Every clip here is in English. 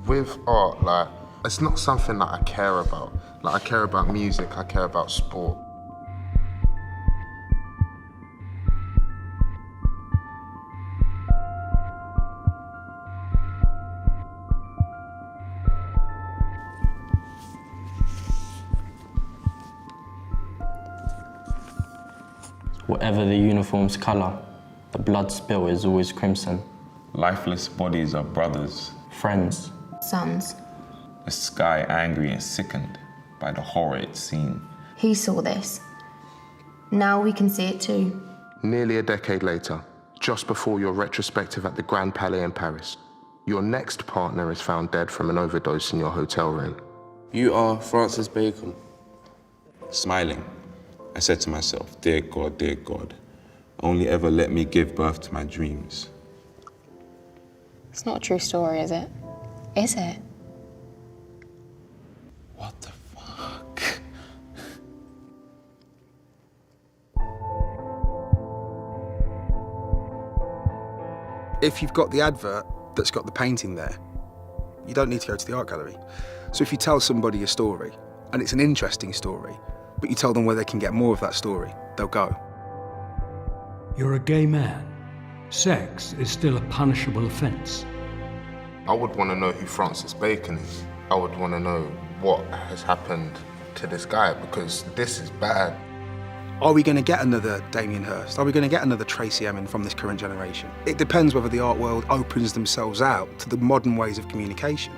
With art, like, it's not something that I care about. Like, I care about music, I care about sport. Whatever the uniform's colour, the blood spill is always crimson. Lifeless bodies are brothers. Friends. Sons. A sky angry and sickened by the horror it's seen. He saw this. Now we can see it too. Nearly a decade later, just before your retrospective at the Grand Palais in Paris, your next partner is found dead from an overdose in your hotel room. You are Francis Bacon. Smiling, I said to myself, dear God, only ever let me give birth to my dreams. It's not a true story, is it? Is it? What the fuck? If you've got the advert that's got the painting there, you don't need to go to the art gallery. So if you tell somebody a story, and it's an interesting story, but you tell them where they can get more of that story, they'll go. You're a gay man. Sex is still a punishable offence. I would want to know who Francis Bacon is. I would want to know what has happened to this guy, because this is bad. Are we going to get another Damien Hirst? Are we going to get another Tracy Emin from this current generation? It depends whether the art world opens themselves out to the modern ways of communication.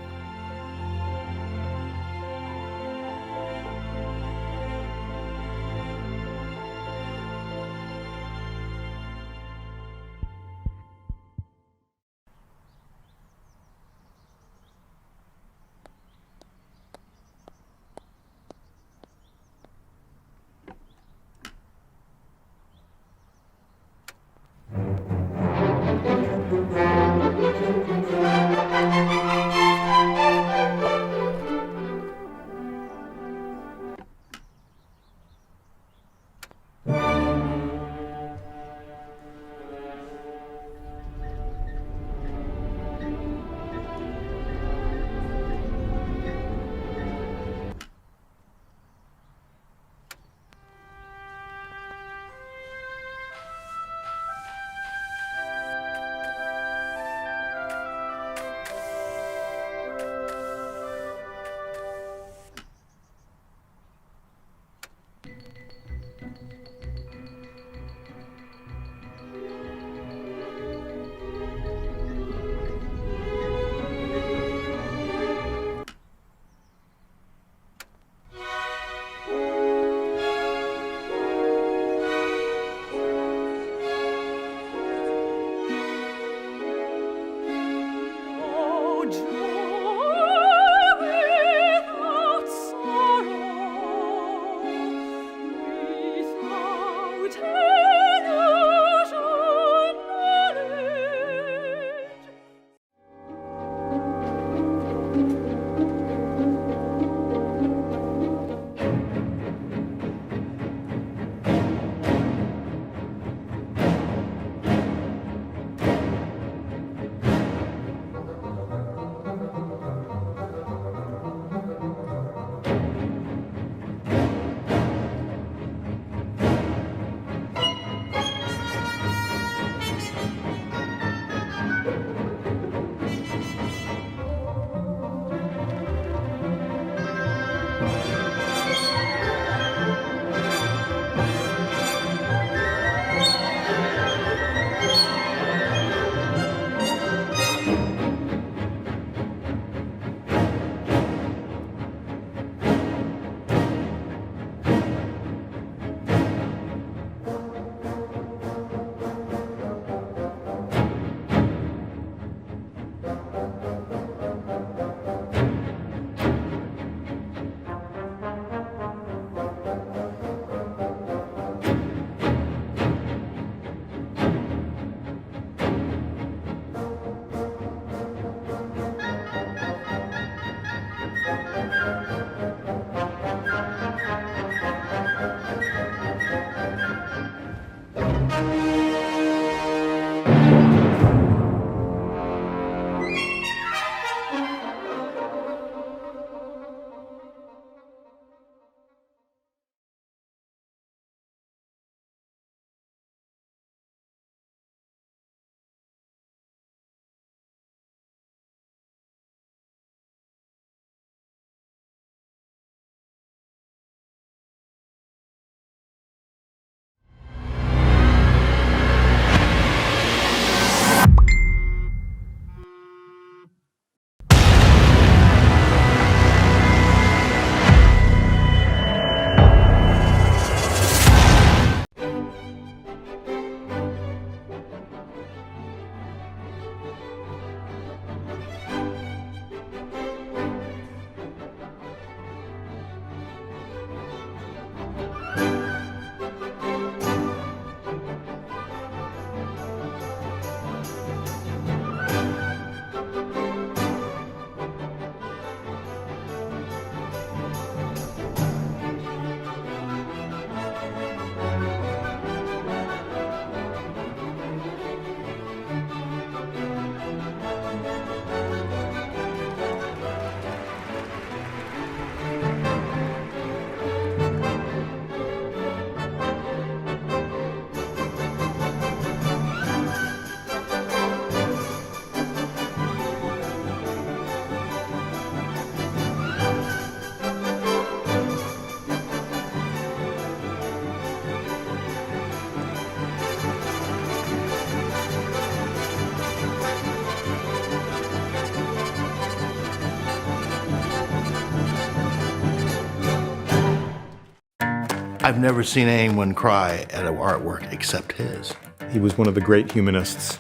I've never seen anyone cry at an artwork except his. He was one of the great humanists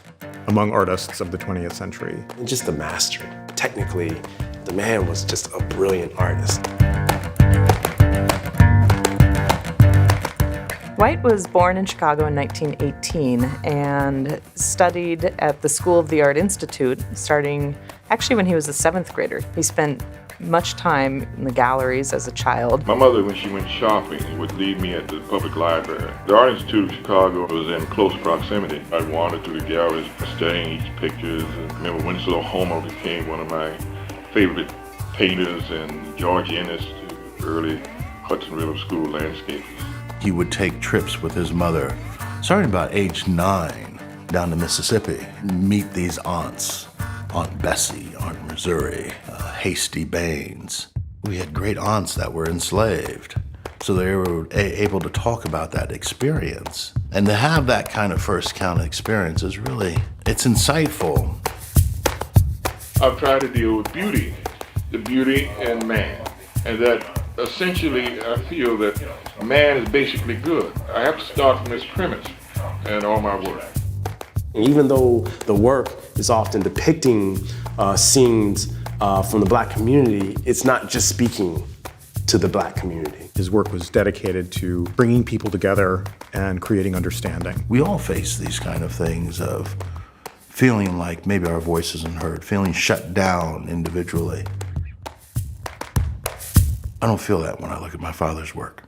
among artists of the 20th century. And just the mastery. Technically, the man was just a brilliant artist. White was born in Chicago in 1918 and studied at the School of the Art Institute, starting actually when he was a 7th grader. He spent much time in the galleries as a child. My mother, when she went shopping, would leave me at the public library. The Art Institute of Chicago was in close proximity. I wandered through the galleries, studying each pictures. I remember Winslow Homer became one of my favorite painters, and George Ennis, the early Hudson River School landscapers. He would take trips with his mother, starting about age 9, down to Mississippi, meet these aunts. Aunt Bessie, Aunt Missouri, Hasty Baines. We had great aunts that were enslaved, so they were able to talk about that experience. And to have that kind of first-hand experience is really, it's insightful. I've tried to deal with beauty, the beauty in man, and that essentially I feel that man is basically good. I have to start from this premise in all my work. Even though the work is often depicting scenes from the Black community, it's not just speaking to the Black community. His work was dedicated to bringing people together and creating understanding. We all face these kind of things of feeling like maybe our voice isn't heard, feeling shut down individually. I don't feel that when I look at my father's work.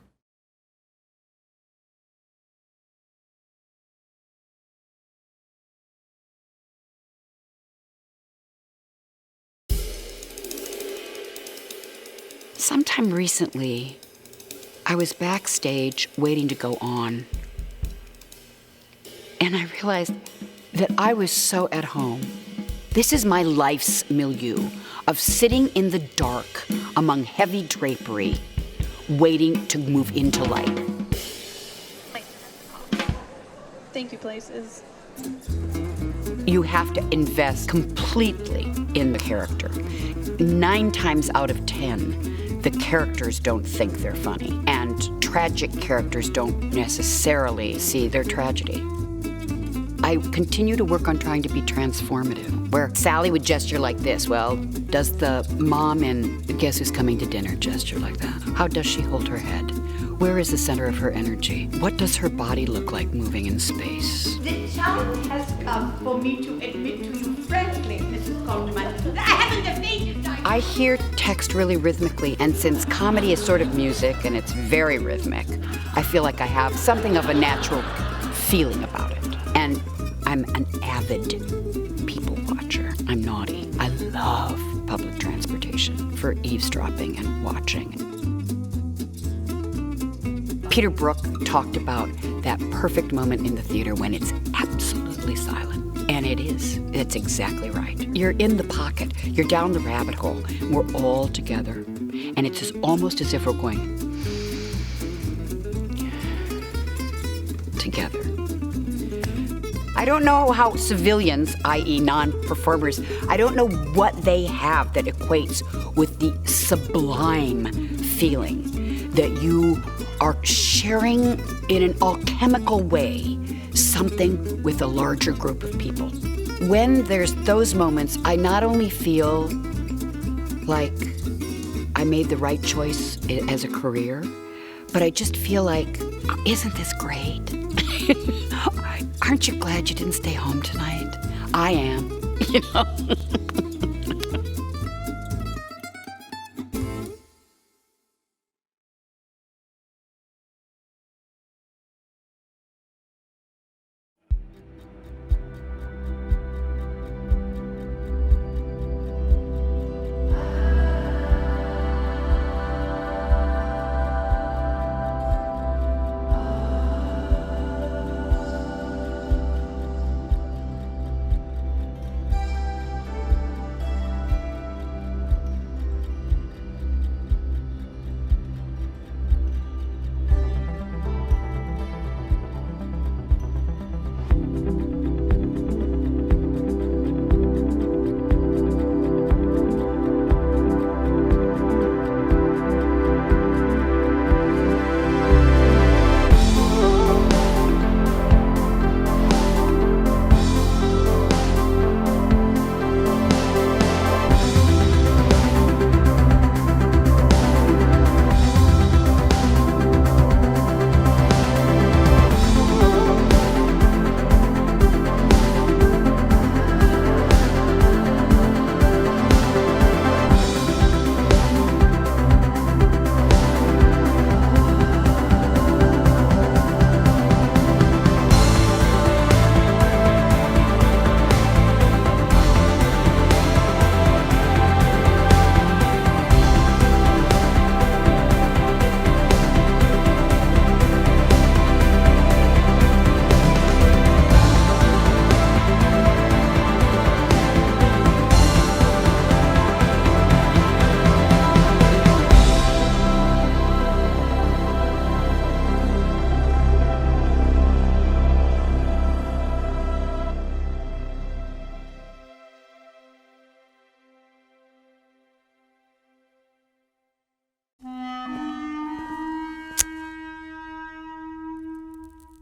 Sometime recently, I was backstage waiting to go on, and I realized that I was so at home. This is my life's milieu of sitting in the dark among heavy drapery, waiting to move into light. Thank you, places. You have to invest completely in the character. 9 times out of 10, the characters don't think they're funny, and tragic characters don't necessarily see their tragedy. I continue to work on trying to be transformative, where Sally would gesture like this. Well, does the mom in Guess Who's Coming to Dinner gesture like that? How does she hold her head? Where is the center of her energy? What does her body look like moving in space? The time has come for me to admit to you frankly, Mrs. Coleman, that I haven't the faintest idea. I hear text really rhythmically, and since comedy is sort of music and it's very rhythmic, I feel like I have something of a natural feeling about it. And I'm an avid people watcher. I'm naughty. I love public transportation for eavesdropping and watching. Peter Brook talked about that perfect moment in the theater when it's absolutely silent. And it is. It's exactly right. You're in the pocket. You're down the rabbit hole. We're all together. And it's almost as if we're going together. I don't know how civilians, i.e. non-performers, I don't know what they have that equates with the sublime feeling that you are sharing in an alchemical way something with a larger group of people. When there's those moments, I not only feel like I made the right choice as a career, but I just feel like, isn't this great? Aren't you glad you didn't stay home tonight? I am, you know.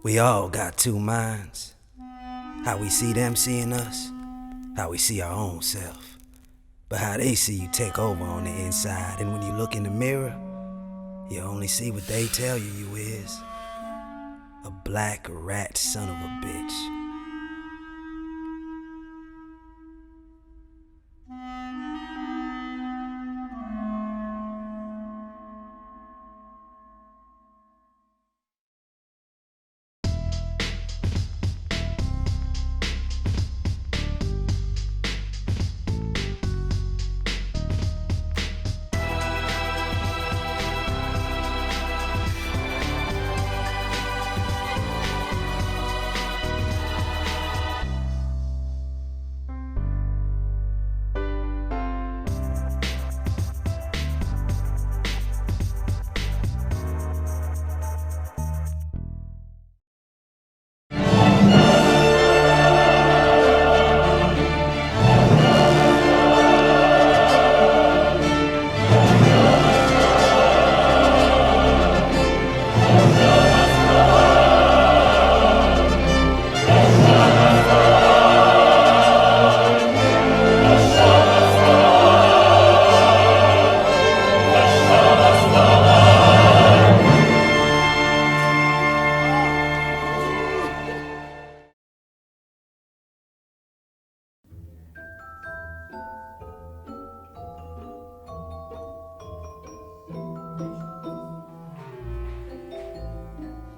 We all got two minds. How we see them seeing us, how we see our own self. But how they see you take over on the inside, and when you look in the mirror, you only see what they tell you is. A black rat son of a bitch.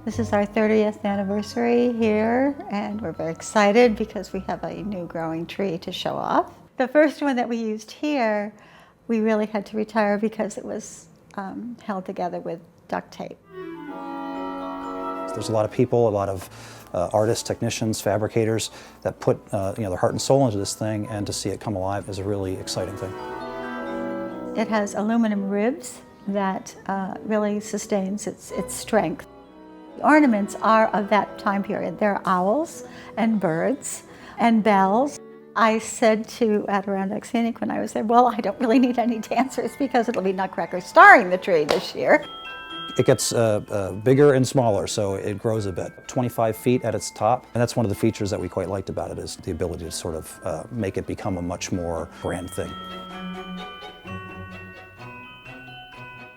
This is our 30th anniversary here, and we're very excited because we have a new growing tree to show off. The first one that we used here, we really had to retire because it was held together with duct tape. There's a lot of people, a lot of artists, technicians, fabricators that put their heart and soul into this thing, and to see it come alive is a really exciting thing. It has aluminum ribs that really sustains its strength. The ornaments are of that time period. There are owls and birds and bells. I said to Adirondack Scenic when I was there, well, I don't really need any dancers because it'll be Nutcracker starring the tree this year. It gets bigger and smaller, so it grows a bit. 25 feet at its top, and that's one of the features that we quite liked about it, is the ability to sort of make it become a much more grand thing.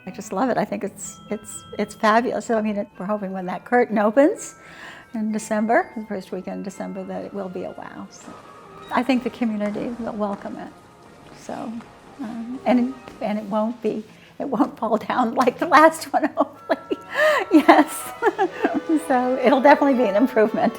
I just love it. I think it's fabulous. So, I mean, we're hoping when that curtain opens in December, the first weekend in December, that it will be a wow. So I think the community will welcome it. So, and it won't fall down like the last one, hopefully. Yes. So it'll definitely be an improvement.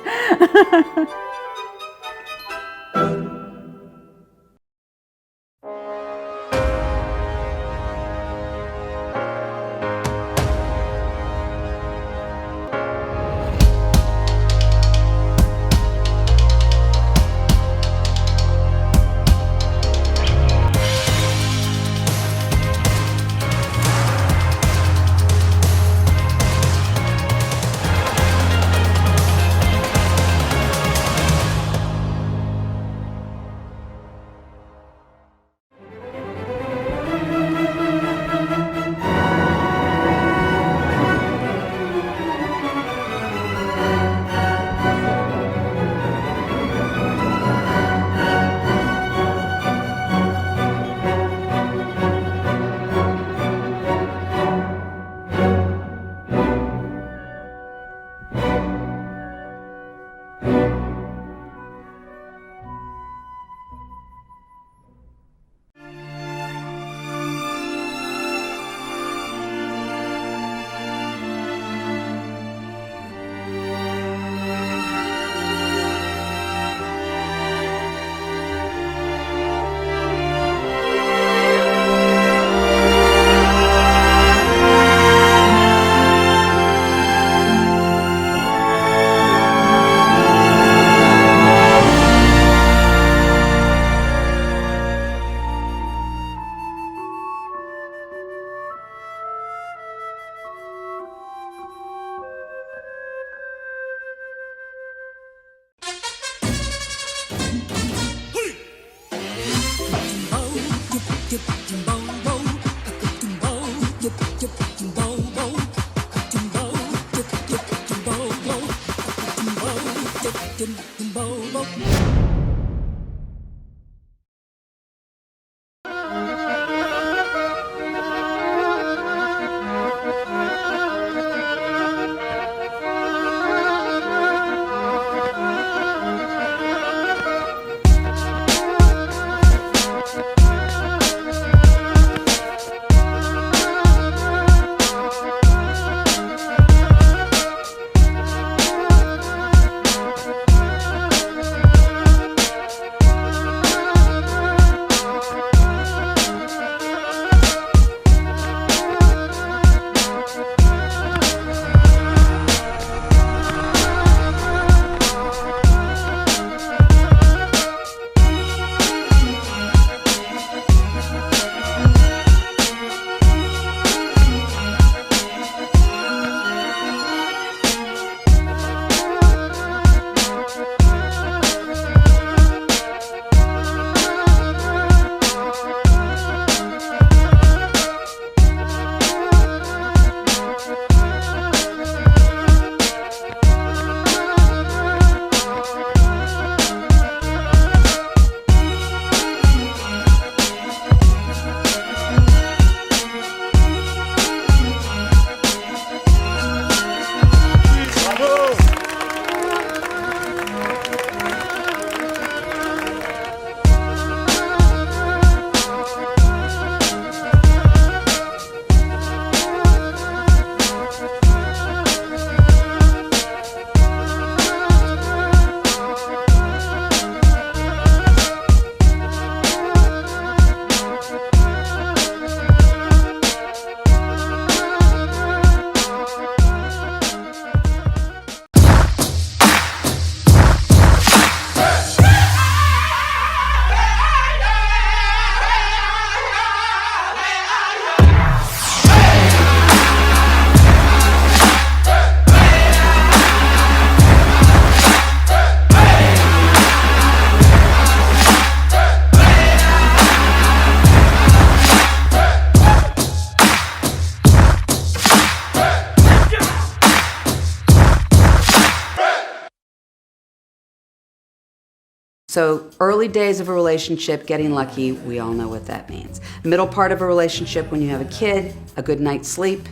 So early days of a relationship, getting lucky, we all know what that means. Middle part of a relationship, when you have a kid, a good night's sleep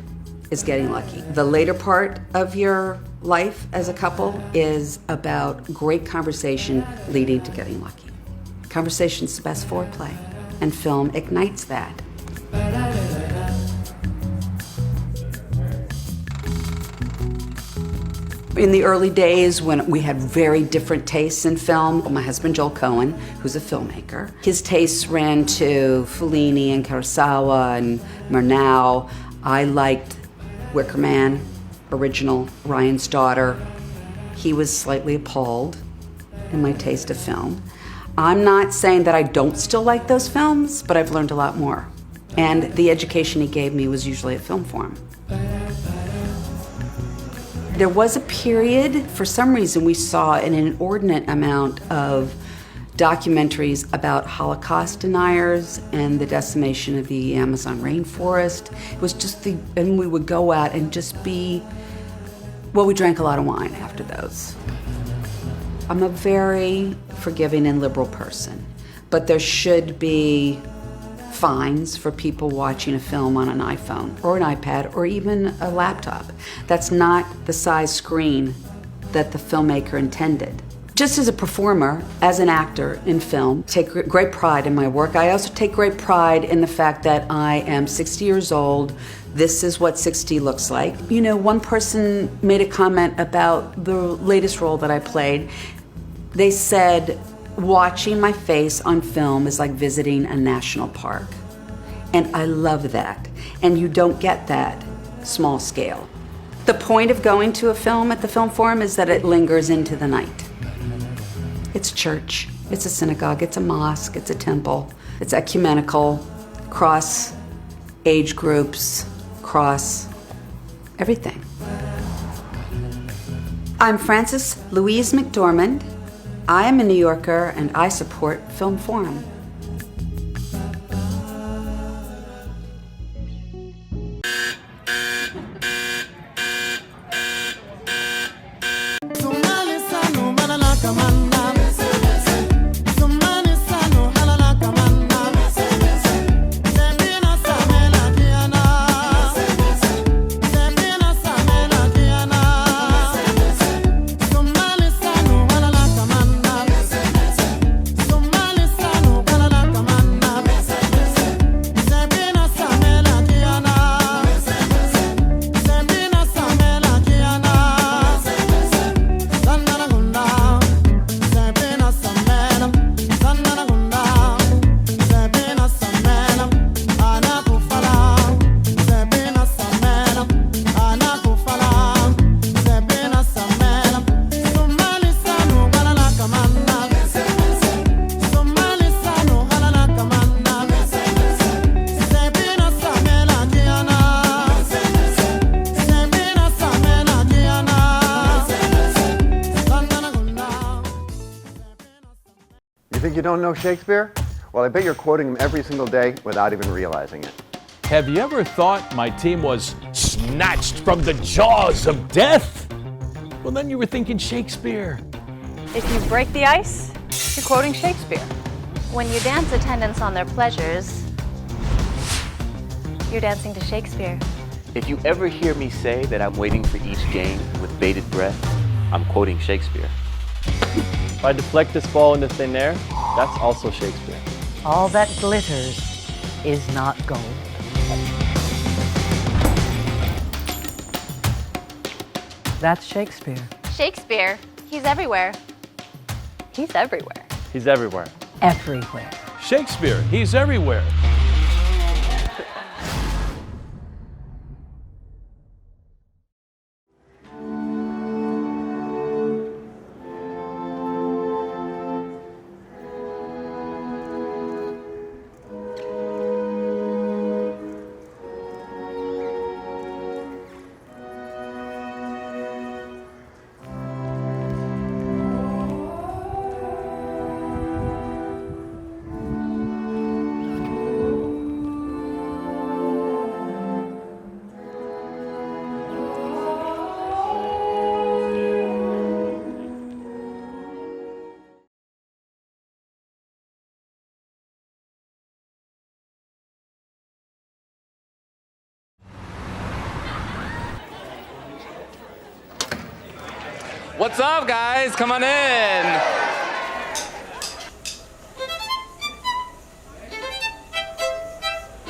is getting lucky. The later part of your life as a couple is about great conversation leading to getting lucky. Conversation's the best foreplay, and film ignites that. In the early days when we had very different tastes in film, my husband Joel Cohen, who's a filmmaker, his tastes ran to Fellini and Kurosawa and Murnau. I liked Wicker Man, original, Ryan's Daughter. He was slightly appalled in my taste of film. I'm not saying that I don't still like those films, but I've learned a lot more. And the education he gave me was usually a film form. There was a period, for some reason, we saw an inordinate amount of documentaries about Holocaust deniers and the decimation of the Amazon rainforest. It was just and we would go out and just be, well, we drank a lot of wine after those. I'm a very forgiving and liberal person, but there should be fines for people watching a film on an iPhone or an iPad or even a laptop. That's not the size screen that the filmmaker intended. Just as a performer, as an actor in film, take great pride in my work. I also take great pride in the fact that I am 60 years old. This is what 60 looks like. You know, one person made a comment about the latest role that I played. They said, watching my face on film is like visiting a national park. And I love that. And you don't get that small scale. The point of going to a film at the Film Forum is that it lingers into the night. It's church, it's a synagogue, it's a mosque, it's a temple. It's ecumenical, cross age groups, cross everything. I'm Frances Louise McDormand. I am a New Yorker and I support Film Forum. think you don't know Shakespeare? Well, I bet you're quoting him every single day without even realizing it. Have you ever thought my team was snatched from the jaws of death? Well, then you were thinking Shakespeare. If you break the ice, you're quoting Shakespeare. When you dance attendants on their pleasures, you're dancing to Shakespeare. If you ever hear me say that I'm waiting for each game with bated breath, I'm quoting Shakespeare. If I deflect this ball into thin air, that's also Shakespeare. All that glitters is not gold. That's Shakespeare. Shakespeare, he's everywhere. He's everywhere. He's everywhere. Everywhere. Shakespeare, he's everywhere. What's up, guys? Come on in.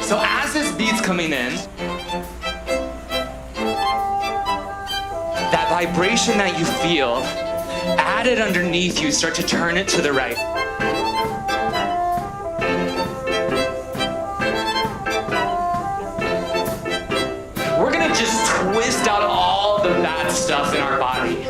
So as this beat's coming in, that vibration that you feel, added underneath you, start to turn it to the right. We're gonna just twist out all the bad stuff in our body.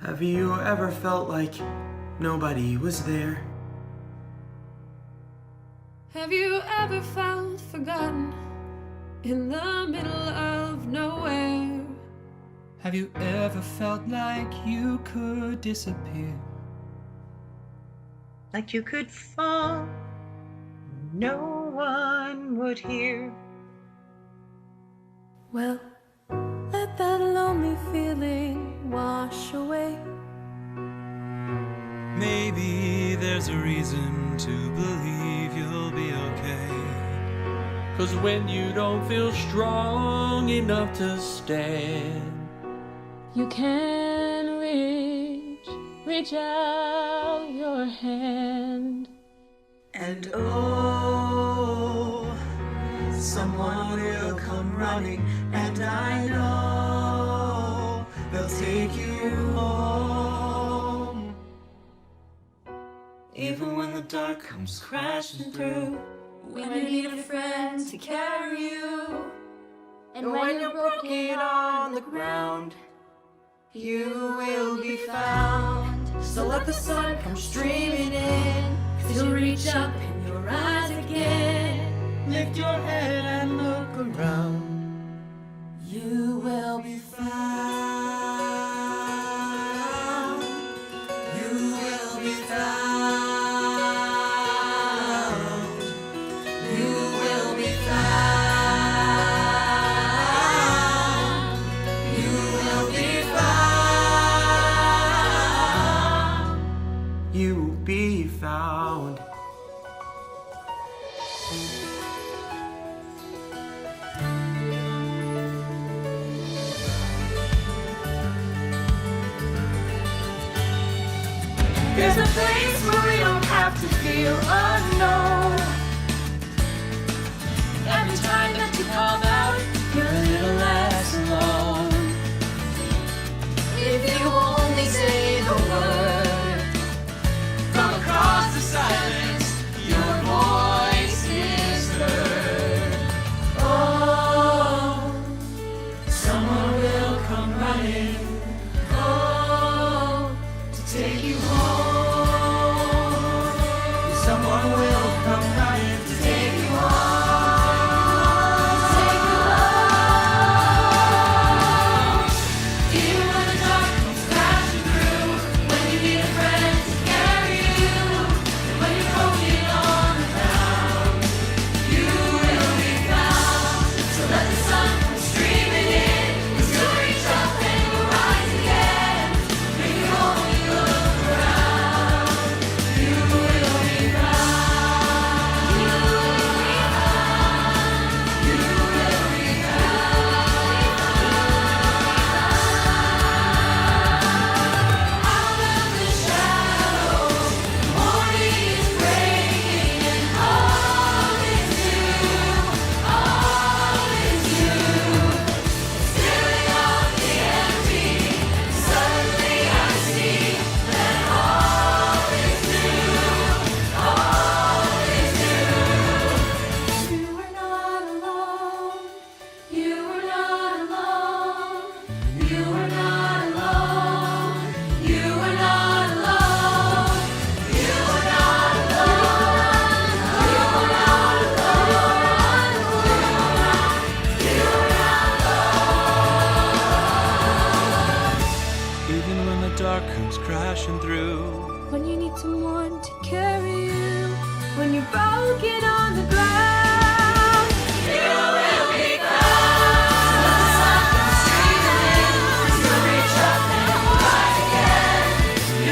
Have you ever felt like nobody was there? Have you ever felt forgotten in the middle of nowhere? Have you ever felt like you could disappear? Like you could fall, no one would hear. Well, let that lonely feeling wash away. Maybe there's a reason to believe you'll be okay. 'Cause when you don't feel strong enough to stand, You can reach out your hand. And oh, someone will come running, and I know they'll take you home. Even when the dark comes crashing through, When you need a friend to carry you, and when you're broken on the ground, you will be found. So let the sun come streaming in, 'cause you'll reach up and you'll rise again. Lift your head and look around. You will be found. You will be found. You will be found. You will be found. You will be found. There's a place where we don't have to feel unknown. Every time that you call out, you're a little less alone. If you only say the word, from across the silence, your voice is heard. Oh, someone will come running. Oh, to take you home. Someone will come running to take you home. Take you home. Even when the dark comes crashing through, when you need a friend to carry you, and when you're broken on the ground, you will be found. So let the sun come streaming in, 'cause you'll reach up and you'll rise again. If you only look around, you will be found. You will be found. You will be found. Out of the shadows, morning is breaking, and all is new. All is new. Filling up the empty. Suddenly I see that all is new. All is new. You were not alone. You were not alone. You were not alone. You were not alone. You were not alone. You were not alone. You were not alone. even when the dark comes crashing through. when you need someone to carry you, when you're broken on the ground. You will be found. Streaming in, 'cause you'll reach up and rise again.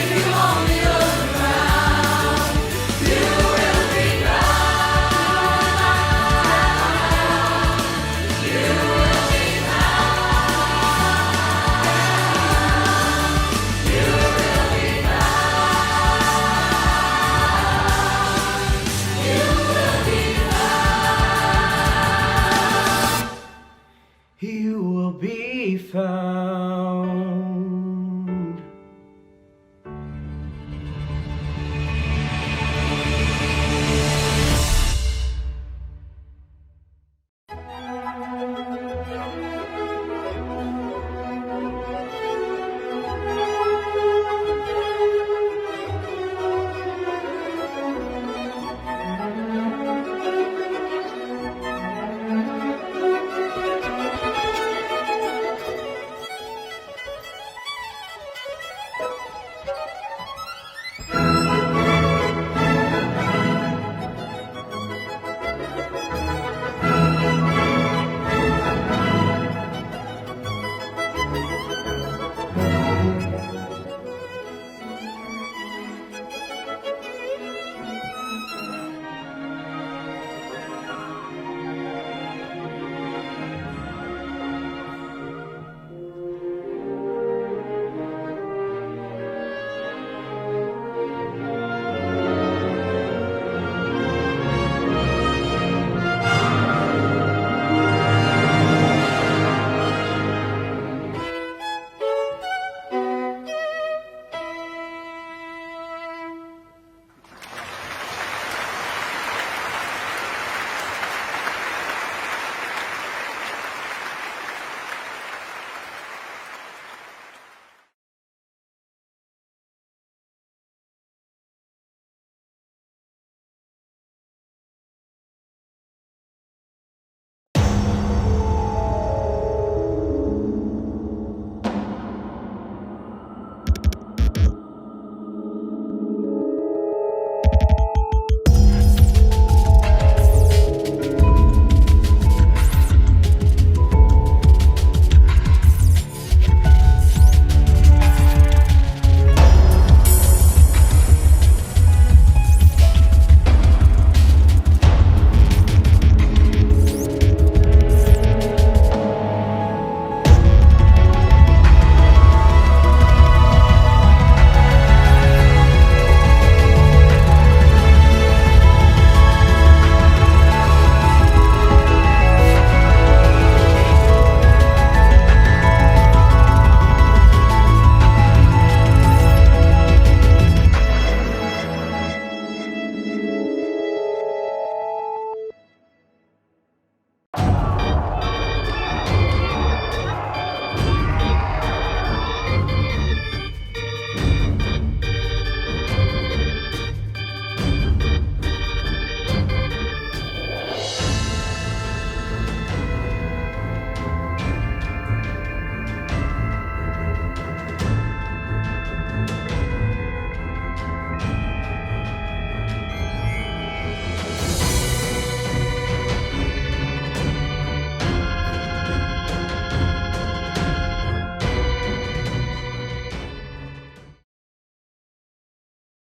If you only look around, you will be found. You will be found. You will be found. You will be found. You will be found.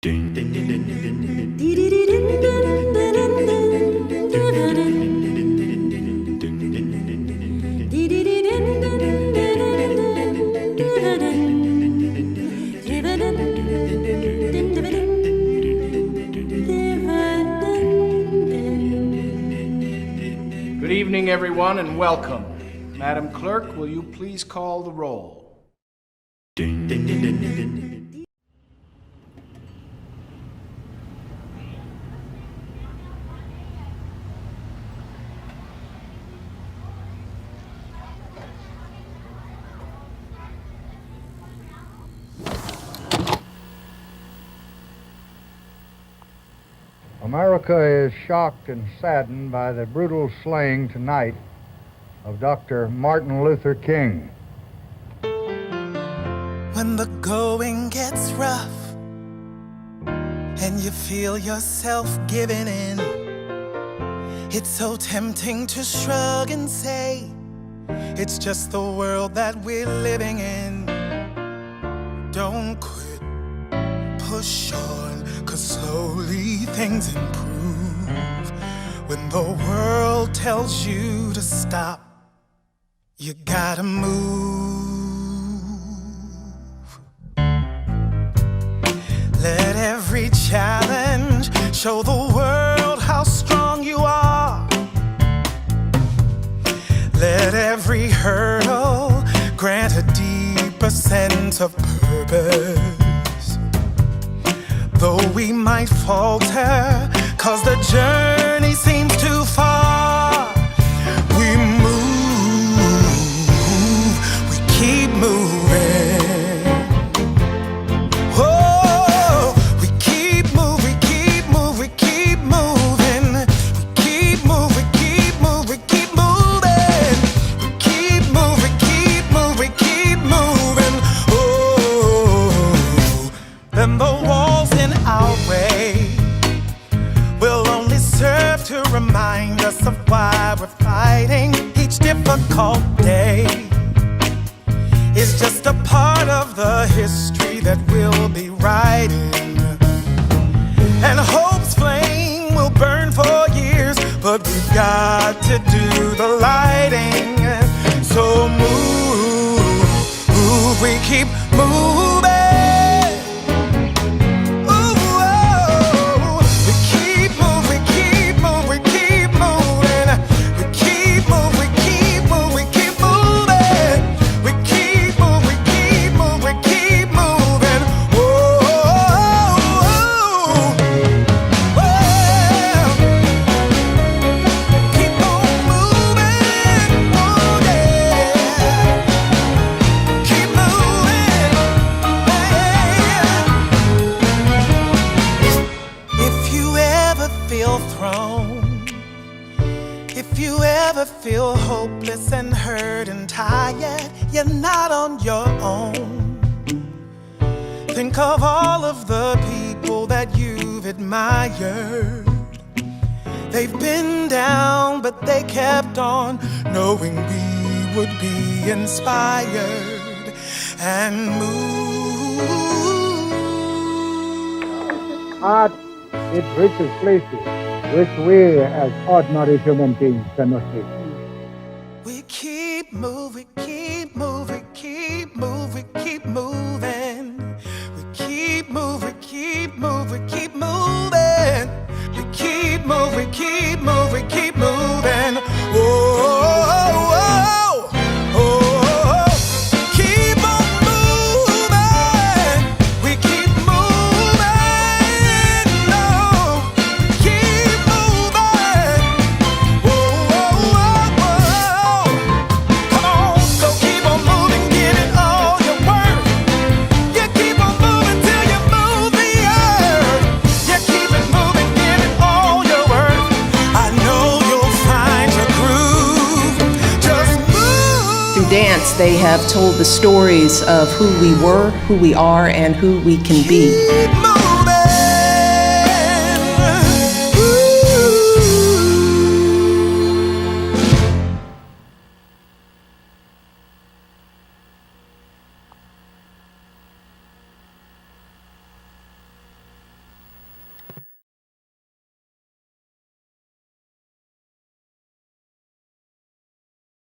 Good evening, everyone, and welcome. Madam Clerk, will you please call the roll? America is shocked and saddened by the brutal slaying tonight of Dr. Martin Luther King. When the going gets rough and you feel yourself giving in, it's so tempting to shrug and say, it's just the world that we're living in. Don't quit, push on, 'cause slowly things improve. When the world tells you to stop, you gotta move. Let every challenge show the world how strong you are. Let every hurdle grant a deeper sense of purpose. Though we might falter, 'cause the journey seems too far, we move, we keep moving. Oh, we keep moving, we keep moving, we keep moving. We keep moving, we keep moving, we keep moving. We keep moving, keep moving, keep moving. Oh, then the walls in our way will only serve to remind us of why we're fighting. Each difficult day is just a part of the history that we'll be writing. And hope's flame will burn for years, but we've got to do the lighting. So move, move, we keep moving. If you ever feel hopeless and hurt and tired, you're not on your own. Think of all of the people that you've admired. They've been down, but they kept on, knowing we would be inspired and move. Art, it reaches places which we as ordinary human beings cannot reach. We keep moving, keep moving, keep moving, keep moving. We keep moving, keep moving, keep moving. We keep moving, keep moving, keep moving. Whoa, oh, oh, oh. Keep on moving. We keep moving. No, keep moving. Whoa, whoa, whoa, whoa. Come on, so keep on moving, give it all your worth. You keep on moving till you move the earth. You keep it moving, give it all your worth. I know you'll find your groove. Just move. Through dance, they have told the stories of who we were, who we are, and who we can be.